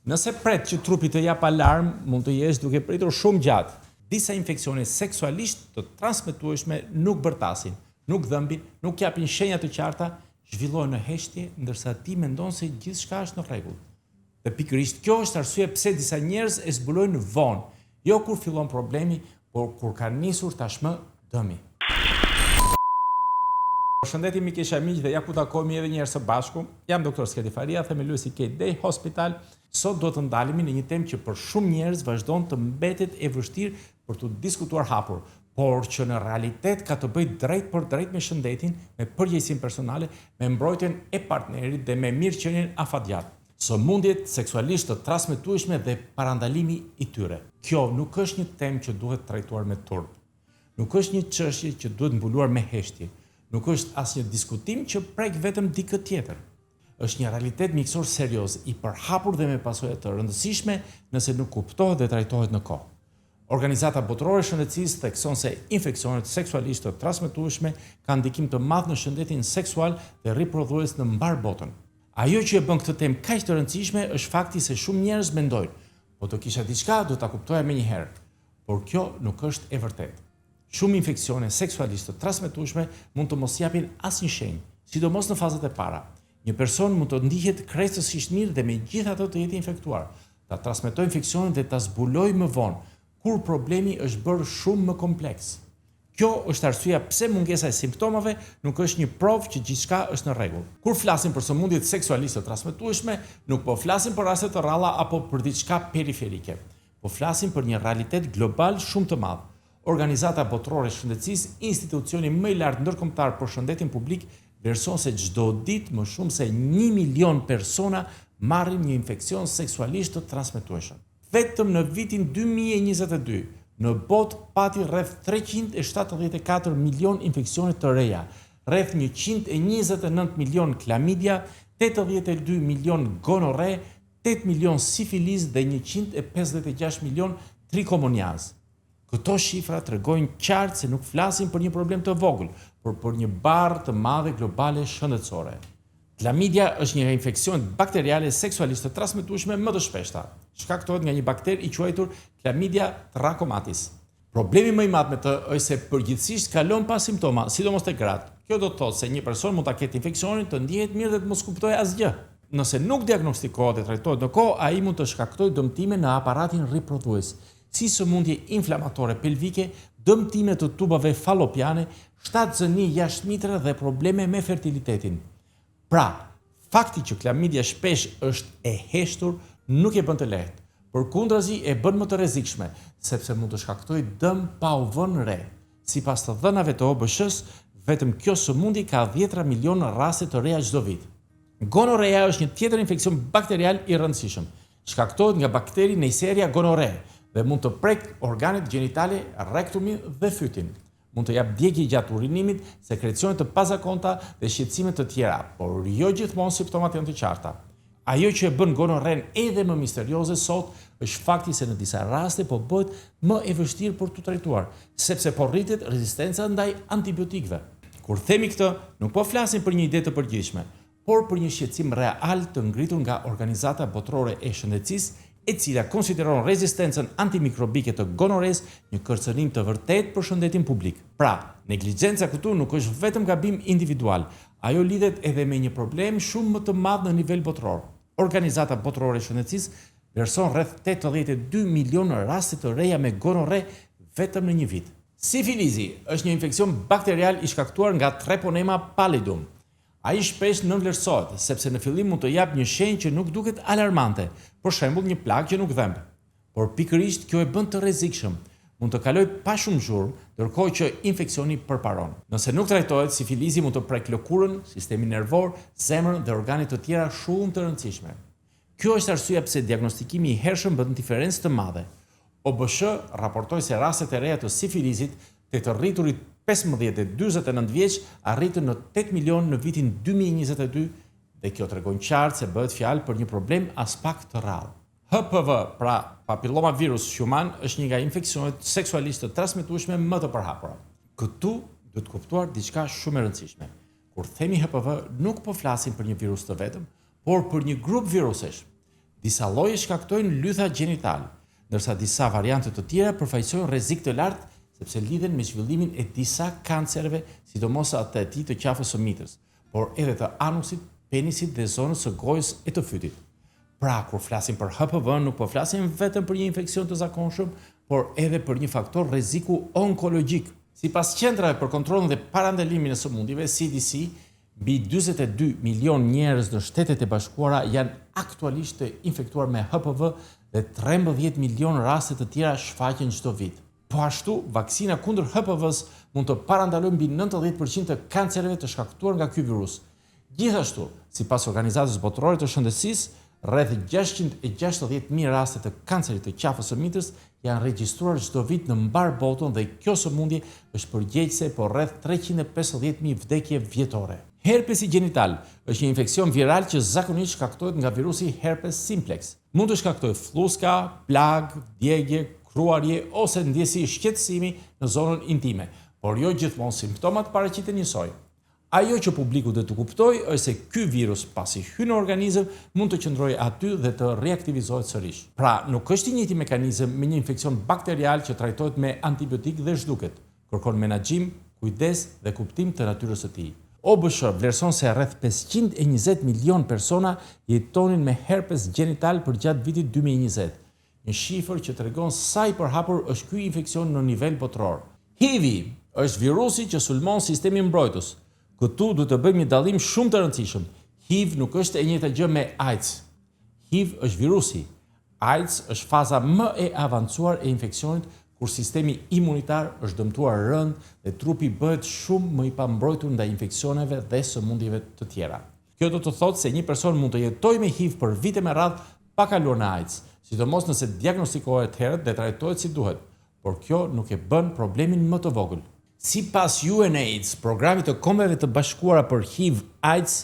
Nëse pret që trupi të jap alarm, mund të jesh duke pritur shumë gjatë. Disa infeksione seksualisht të transmetueshme nuk bërtasin, nuk dhëmbin, nuk japin shenja të qarta, zhvillohen në heshtje, ndërsa ti mendon se gjithçka është në rregull. Dhe pikërisht kjo është arsye pse disa njerëz e zbulojnë vonë, jo kur fillon problemi, por kur ka nisur tashmë dëmi. Përshëndetje miq e miq dhe ja ku takohemi edhe një herë së bashku. Jam doktor Skedi Faria, themeluesi i Kate Day Hospital. Sot do të ndalemi në një temë që për shumë njerëz vazhdon të mbetet e vështirë për të diskutuar hapur, por që në realitet ka të bëjë drejt për drejt me shëndetin, me përgjegjësinë personale, me mbrojtjen e partnerit dhe me mirëqenien afatgjat. Sëmundjet seksualisht të transmetueshme dhe parandalimi i tyre. Kjo nuk është një temë që duhet trajtuar me turp. Nuk është një çështje që duhet mbuluar me heshtje. Nuk është asnjë diskutim që prek vetëm dikë tjetër. Është një realitet mjekësor serioz, i përhapur dhe me pasoja të rëndësishme nëse nuk kuptohet dhe trajtohet në kohë. Organizata Botërore e Shëndetësisë thekson se infeksionet seksualisht të transmetueshme kanë ndikim të madh në shëndetin seksual dhe riprodhues në mbar botën. Ajo që e bën këtë temë kaq të rëndësishme është fakti se shumë njerëz mendojnë, po të kisha diçka do ta kuptoja menjëherë. Por kjo nuk është e vërtetë. Shumë infeksione seksualisht të transmetueshme mund të mos japin asnjë shenjë, sidomos në fazat e para. Një person mund të ndihet krejtësisht mirë dhe megjithatë të jetë infektuar, ta transmetojë infeksionin dhe ta zbulojë më vonë, kur problemi është bërë shumë më kompleks. Kjo është arsyeja pse mungesa e simptomave nuk është një provë që gjithçka është në rregull. Kur flasim për sëmundjet seksualisht të transmetueshme, nuk po flasim për raste të rralla apo për diçka periferike, po flasim për një realitet global shumë të madh. Organizata Botërore e Shëndetësisë, institucioni më i lartë ndërkombëtar për shëndetin publik, vlerëson se çdo ditë më shumë se 1 milion persona marrin një infeksion seksualisht të transmetueshëm. Vetëm në vitin 2022, në botë pati rreth 374 milion infeksione të reja, rreth 129 milion klamidia, 82 milion gonorre, 8 milion sifilis dhe 156 milion trikomoniaz. Këto shifra tregojnë qartë se nuk flasim për një problem të vogël, por për një barrë të madhe globale shëndetësore. Klamidia është një infeksion bakteriale seksualisht të transmetueshme më të shpeshta. Shkaktohet nga një bakter i quajtur Chlamydia trachomatis. Problemi më i madh me të është se përgjithsisht kalon pa simptoma, sidomos tek gratë. Kjo do të thotë se një person mund ta ketë infeksionin, të ndihet mirë dhe të mos kuptojë asgjë. Nëse nuk diagnostikohet dhe trajtohet në kohë, ai mund të shkaktojë dëmtime në aparatin riprodhues, si sëmundje inflamatore pelvike, dëmtime të tubave fallopiane, shtatzëni jashtëmitre dhe probleme me fertilitetin. Pra, fakti që klamidia shpesh është e heshtur nuk e bën të lehtë, përkundrazi e bën më të rrezikshme, sepse mund të shkaktojë dëm pa u vënë re. Sipas të dhënave të OBSH-s, vetëm kjo sëmundje ka 10 milion raste të reja çdo vit. Gonorrea është një tjetër infeksion bakterial i rëndësishëm. Shkaktohet nga bakteri Neisseria gonorrhoeae dhe mund të prek organet gjenitale, rektumin dhe fytin. Mund të jap djegje gjatë urinimit, sekrecione të pazakonta dhe shqetësime të tjera, por jo gjithmonë simptomat janë të qarta. Ajo që e bën gonorren edhe më misterioze sot është fakti se në disa raste po bëhet më e vështirë për të trajtuar, sepse po rritet rezistenca ndaj antibiotikëve. Kur themi këtë, nuk po flasim për një ide të përgjithshme, por për një shqetësim real të ngritur nga Organizata Botërore e Shëndetësisë, e cila konsideron rezistencën antimikrobike të gonorres një kërcënim të vërtetë për shëndetin publik. Pra, neglixhenca këtu nuk është vetëm gabim individual, ajo lidhet edhe me një problem shumë më të madh në nivel botëror. Organizata Botërore e Shëndetësisë vlerëson rreth 82 milion raste të reja me gonorre vetëm në një vit. Sifilisi është një infeksion bakterial i shkaktuar nga Treponema pallidum. Ai shpesh nënvlerësohet, sepse në fillim mund të jap një shenjë që nuk duket alarmante, për shembull një plagë që nuk dhemb. Por pikërisht kjo e bën të rrezikshëm. Mund të kalojë pa shumë zhurmë, ndërkohë që infeksioni përparon. Nëse nuk trajtohet, sifilisi mund të prekë lëkurën, sistemin nervor, zemrën dhe organe të tjera shumë të rëndësishme. Kjo është arsyeja pse diagnostikimi i hershëm bën diferencë të madhe. OBSH raportoi se rastet e reja të sifilisit të rriturit 15 dhe 49 vjeç arritën në 8 milion në vitin 2022 dhe kjo tregon qartë se bëhet fjalë për një problem as pak të rrallë. HPV, pra papillomavirus human, është një nga infeksionet seksualisht të transmetueshme më të përhapura. Këtu duhet kuptuar diçka shumë e rëndësishme. Kur themi HPV, nuk po flasim për një virus të vetëm, por për një grup virusesh. Disa lloje shkaktojnë lytha gjenital, ndërsa disa variante të tjera përfaqësojnë rrezik të lartë sepse lidhen me zhvillimin e disa kancereve, sidomos atë e të qafës së mitës, por edhe të anusit, penisit dhe zonës së gojës e të fytit. Pra, kur flasim për HPV, nuk po flasim vetëm për një infeksion të zakonshëm, por edhe për një faktor rreziku onkologjik. Sipas qendrave për kontrollin dhe parandalimin e sëmundjeve, CDC, mbi 42 milion njerëz në Shtetet e Bashkuara janë aktualisht të infektuar me HPV dhe 13 milion raste të tjera shfaqen çdo vit. Po ashtu, vaksina kundër HPV-s mund të parandalojë mbi 90% të kancereve të shkaktuar nga ky virus. Gjithashtu, sipas Organizatës Botërore të Shëndetësisë, rreth 660.000 raste të kancerit të qafës së mitës janë regjistruar çdo vit në mbar botën dhe kjo sëmundje është përgjegjëse por rreth 350.000 vdekje vjetore. Herpesi gjenital është një infeksion viral që zakonisht shkaktohet nga virusi herpes simplex. Mund të shkaktojë fluska, plag, djegje, kruarje ose ndjesi shqetësimi në zonën intime, por jo gjithmonë simptomat paraqiten njësoj. Ajo që publiku dhe të kuptoj është se ky virus pasi hyn në organizëm mund të qëndrojë aty dhe të reaktivizohet sërish. Pra, nuk është i njëjti mekanizëm me një infeksion bakterial që trajtohet me antibiotik dhe zhduket. Kërkon menaxhim, kujdes dhe kuptim të natyrës së tij. OBSH vlerëson se rreth 520 milion persona jetonin me herpes gjenital përgjatë vitit 2020. Një shifër që tregon sa i përhapur është ky infeksion në nivel botror. HIV është virusi që sulmon sistemin mbrojtës. Këtu du të bëjmë një dallim shumë të rëndësishëm. HIV nuk është e njëjta gjë me AIDS. HIV është virusi. AIDS është faza më e avancuar e infeksionit kur sistemi imunitar është dëmtuar rënd dhe trupi bëhet shumë më i pambrojtur ndaj infeksioneve dhe sëmundjeve të tjera. Kjo do të thotë se një person mund të jetojë me HIV për vite me radhë pa kaluar në AIDS, sidomos nëse diagnostikohet herët dhe trajtohet si duhet, por kjo nuk e bën problemin më të vogël. Sipas UNAIDS, programit të Kombeve të Bashkuara për HIV/AIDS,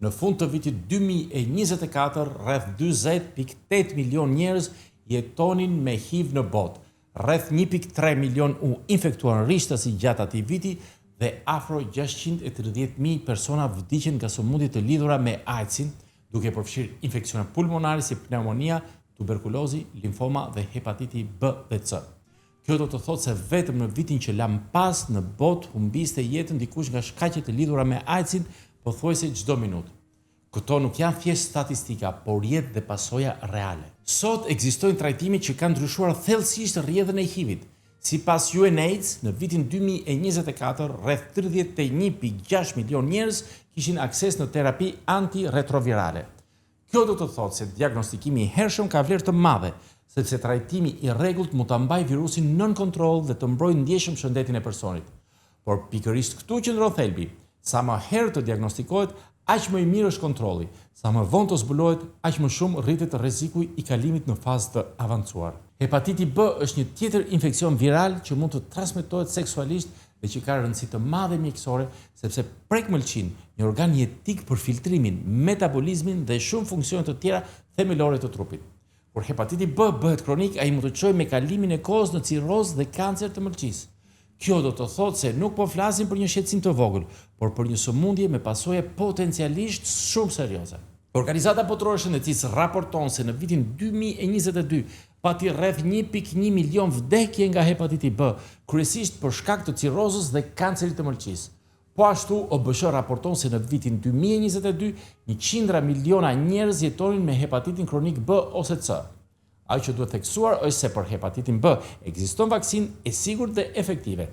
në fund të vitit 2024, rreth 40.8 milion njerëz jetonin me HIV në botë. Rreth 1.3 milion u infektuan rishtasi gjatë atij viti dhe afro 630.000 persona vdiqën nga sëmundjet të lidhura me AIDS-in, duke përfshirë infeksione pulmonare si pneumonia, tuberkulozi, limfoma dhe hepatiti B dhe C. Kjo do të thotë se vetëm në vitin që lam pas në botë humbiste jetën dikush nga shkaqe të lidhura me AIDS-in pothuajse çdo minutë. Këto nuk janë thjesht statistika, por jetë dhe pasoja reale. Sot ekzistojnë trajtime që kanë ndryshuar thellësisht rrjedhën e HIV-it. Sipas UNAIDS, në vitin 2024, rreth 31.6 milion njerëz kishin akses në terapi antiretrovirale. Kjo do të thotë se diagnostikimi i hershëm ka vlerë të madhe, sepse trajtimi i rregullt mund ta mbajë virusin nën kontroll dhe të mbrojë ndjeshëm shëndetin e personit. Por pikërisht këtu qëndron thelbi. Sa më herë të diagnostikohet, aq më i mirë është kontrolli. Sa më vonë të zbulohet, aq më shumë rritet rreziku i kalimit në fazë të avancuar. Hepatiti B është një tjetër infeksion viral që mund të transmetohet seksualisht dhe që ka rëndësi të madhe mjekësore sepse prek mëlçin, një organ jetik për filtrimin, metabolizmin dhe shumë funksione të tjera themelore të trupit. Kur hepatiti B bëhet kronik, ai mund të çojë me kalimin e kohës në cirrozë dhe kancer të mëlçisë. Kjo do të thotë se nuk po flasim për një shqetësim të vogël, por për një sëmundje me pasoje potencialisht shumë serioze. Organizata Botërore e Shëndetësisë raporton se në vitin 2022 pati rreth 1.1 milion vdekje nga hepatiti B, kryesisht për shkak të cirrozës dhe kancerit të mëlçisë. Po ashtu, OBSH raporton se në vitin 2022 100 miliona njerëz jetonin me hepatitin kronik B ose C. Ajo që duhet theksuar është se për hepatitin B ekziston vaksinë e sigurt dhe efektive.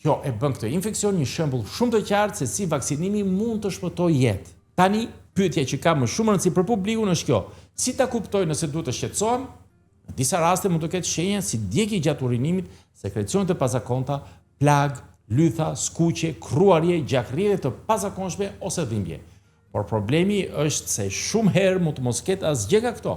Kjo e bën këtë infeksion një shembull shumë të qartë se si vaksinimi mund të shpëtojë jetë. Tani, pyetja që ka më shumë rëndësi për publikun është kjo: si ta kuptoj nëse duhet të shqetësohem? Në disa raste mund të ketë shenja si djegje gjatë urinimit, sekrecione të pazakonta, plag, lytha, skuqje, kruarje, gjakrrje të pazakonshme ose dhimbje. Por problemi është se shumë herë mund të mos ketë asgjë nga këto.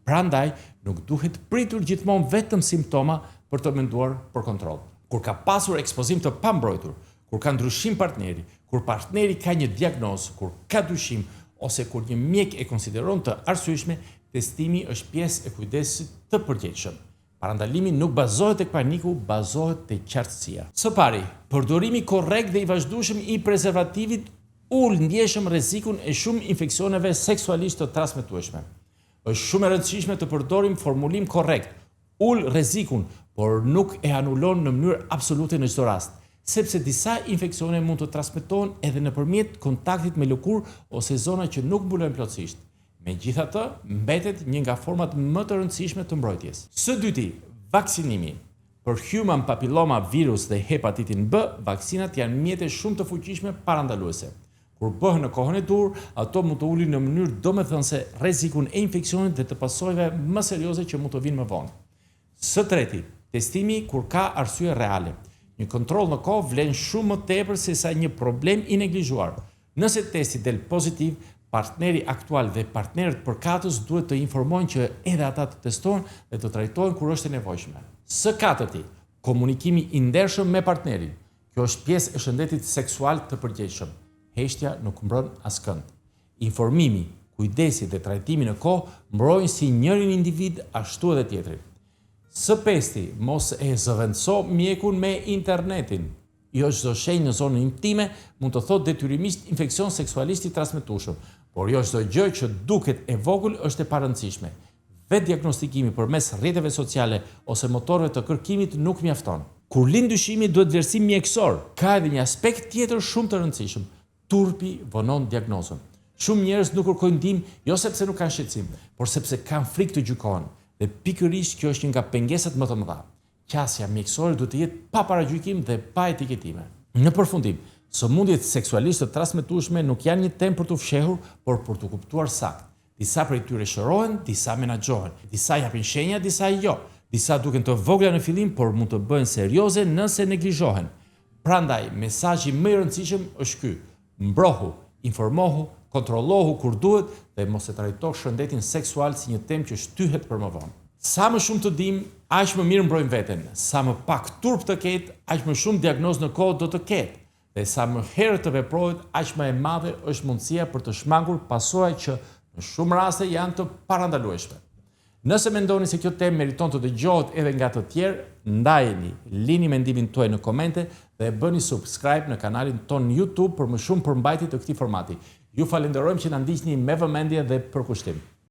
Prandaj, nuk duhet pritur gjithmonë vetëm simptoma për të menduar për kontroll. Kur ka pasur ekspozim të pambrojtur, kur ka ndryshim partneri, kur partneri ka një diagnozë, kur ka dyshim ose kur një mjek e konsideron të arsyeshme, testimi është pjesë e kujdesit të përgjithshëm. Parandalimi nuk bazohet tek paniku, bazohet tek qartësia. Së pari, përdorimi korrekt dhe i vazhdueshëm i prezervativit ul ndjeshëm rrezikun e shumë infeksioneve seksualisht të transmetueshme. Është shumë e rëndësishme të përdorim formulim korrekt, ul rrezikun, por nuk e anulon në mënyrë absolute në çdo rast, sepse disa infeksione mund të transmetohen edhe nëpërmjet kontaktit me lëkurë ose zona që nuk mbulojnë plotësisht. Megjithatë, mbetet një nga format më të rëndësishme të mbrojtjes. Së dyti, vaksinimi. Për human papilloma virus dhe hepatitin B, vaksinat janë mjete shumë të fuqishme parandaluese. Kur bëhen në kohën e dur, ato mund të ulin në mënyrë domethënëse rrezikun e infeksionit dhe të pasojave më serioze që mund të vinë më vonë. Së treti, testimi kur ka arsye reale. Një kontroll në kohë vlen shumë më tepër se sa një problem i neglizhuar. Nëse testi del pozitiv, partneri aktual dhe partnerët përkatës duhet të informojnë që edhe ata të testohen dhe të trajtohen kur është e nevojshme. Së katërti, komunikimi i ndershëm me partnerin. Kjo është pjesë e shëndetit seksual të përgjegjshëm. Heshtja nuk mbron askënd. Informimi, kujdesi dhe trajtimi në kohë mbrojnë si njërin individ ashtu edhe tjetrin. Së pesti, mos e zëvendëso mjekun me internetin. Jo çdo shenjë në zonën intime mund të thotë detyrimisht infeksion seksualisht i transmetueshëm, por jo çdo gjë që duket e vogël është e parëndësishme. Vetë diagnostikimi përmes rrjeteve sociale ose motorëve të kërkimit nuk mjafton. Kur lind dyshimi duhet vlerësim mjekësor. Ka edhe një aspekt tjetër shumë të rëndësishëm. Turpi vonon diagnozën. Shumë njerëz nuk kërkojnë ndihmë jo sepse nuk kanë shqetësim, por sepse kanë frikë të gjykohen. Dhe pikërisht kjo është një nga pengesat më të mëdha. Qasja mjekësore duhet të jetë pa paragjykim dhe pa etiketime. Në përfundim, sëmundjet seksualisht të transmetueshme nuk janë një temë për të fshehur, por për të kuptuar saktë. Disa prej tyre shërohen, disa menaxhohen, disa japin shenja, disa jo. Disa duken të vogla në fillim, por mund të bëhen serioze nëse neglizhohen. Prandaj, mesazhi më i rëndësishëm është ky: mbrohu, informohu, kontrollohu kur duhet dhe mos e trajto shëndetin seksual si një temë që shtyhet për më vonë. Sa më shumë të dim, aq më mirë mbrojmë veten. Sa më pak turp të ketë, aq më shumë diagnozë në kohë do të ketë. Dhe sa më herë të veprohet, aq më e madhe është mundësia për të shmangur pasojat që në shumë raste janë të parandalueshme. Nëse mendoni se kjo temë meriton të dëgjohet edhe nga të tjerë, ndajeni, lini mendimin tuaj në komente dhe bëni subscribe në kanalin ton YouTube për më shumë përmbajtje të këtij formati. Ju falenderojmë që na ndiqni me vëmendje dhe përkushtim.